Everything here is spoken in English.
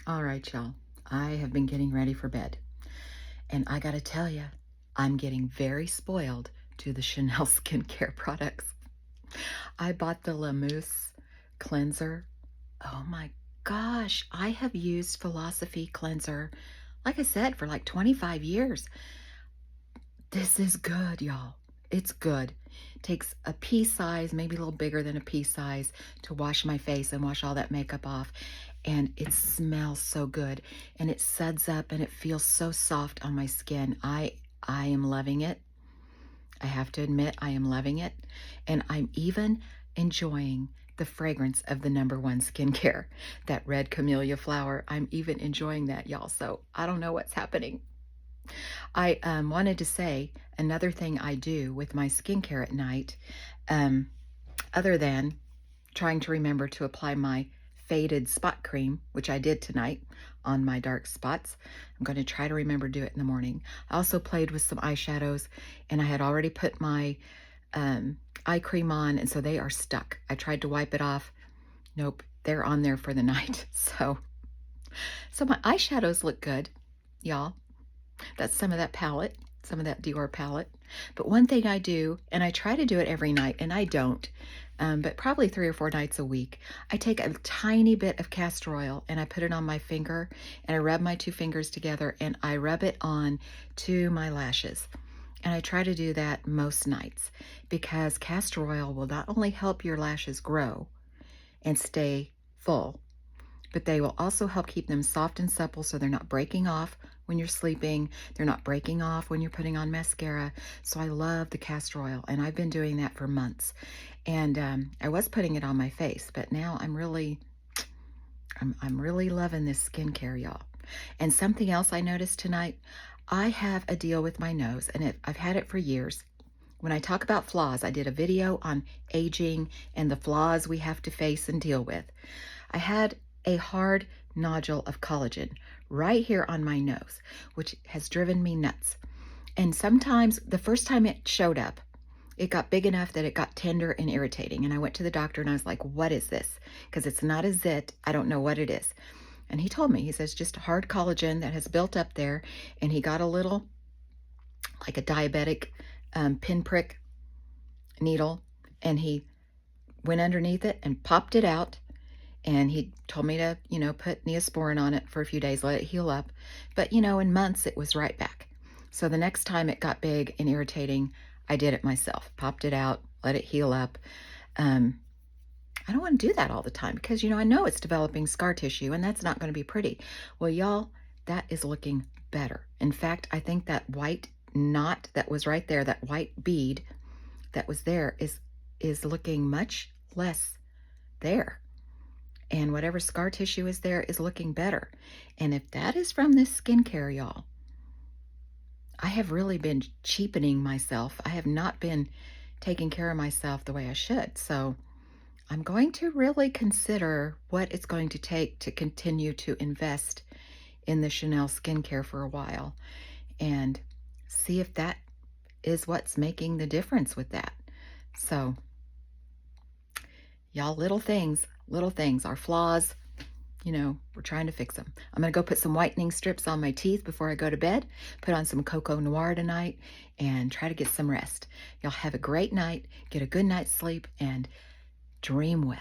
All right, y'all. I have been getting ready for bed. And I got to tell you, I'm getting very spoiled to the Chanel skincare products. I bought the La Mousse cleanser. Oh my gosh, I have used Philosophy cleanser, like I said, for like 25 years. This is good, y'all. It's good. Takes a pea size, maybe a little bigger than a pea size, to wash my face and wash all that makeup off. And it smells so good. And it suds up and it feels so soft on my skin. I am loving it. I have to admit, I am loving it. And I'm even enjoying the fragrance of the #1 skincare, that red camellia flower. I'm even enjoying that, y'all. So I don't know what's happening. I wanted to say another thing I do with my skincare at night, um, other than trying to remember to apply my faded spot cream, which I did tonight on my dark spots. I'm going to try to remember to do it in the morning. I also played with some eyeshadows, and I had already put my eye cream on, and so they are stuck. I tried to wipe it off. Nope, they're on there for the night. So my eyeshadows look good, y'all. That's some of that palette, some of that Dior palette. But one thing I do, and I try to do it every night, and I don't, but probably 3 or 4 nights a week, I take a tiny bit of castor oil and I put it on my finger and I rub my 2 fingers together and I rub it on to my lashes. And I try to do that most nights because castor oil will not only help your lashes grow and stay full, but they will also help keep them soft and supple so they're not breaking off when you're sleeping. They're not breaking off when you're putting on mascara. So I love the castor oil, and I've been doing that for months. And I was putting it on my face, but now I'm really loving this skincare, y'all. And something else I noticed tonight, I have a deal with my nose, and I've had it for years. When I talk about flaws, I did a video on aging and the flaws we have to face and deal with. I had a hard nodule of collagen right here on my nose, which has driven me nuts. And sometimes, the first time it showed up, it got big enough that it got tender and irritating. And I went to the doctor and I was like, what is this? Because it's not a zit. I don't know what it is. And he told me, he says, just hard collagen that has built up there. And he got a little, like a diabetic pinprick needle, and he went underneath it and popped it out. And he told me to, put Neosporin on it for a few days, let it heal up. But, in months, it was right back. So the next time it got big and irritating, I did it myself. Popped it out, let it heal up. I don't want to do that all the time because, I know it's developing scar tissue, and that's not going to be pretty. Well, y'all, that is looking better. In fact, I think that white knot that was right there, that white bead that was there is looking much less there. And whatever scar tissue is there is looking better. And if that is from this skincare, y'all, I have really been cheapening myself. I have not been taking care of myself the way I should. So I'm going to really consider what it's going to take to continue to invest in the Chanel skincare for a while and see if that is what's making the difference with that. So, y'all, little things, our flaws, we're trying to fix them. I'm going to go put some whitening strips on my teeth before I go to bed, put on some Cocoa Noir tonight, and try to get some rest. Y'all have a great night, get a good night's sleep, and dream well.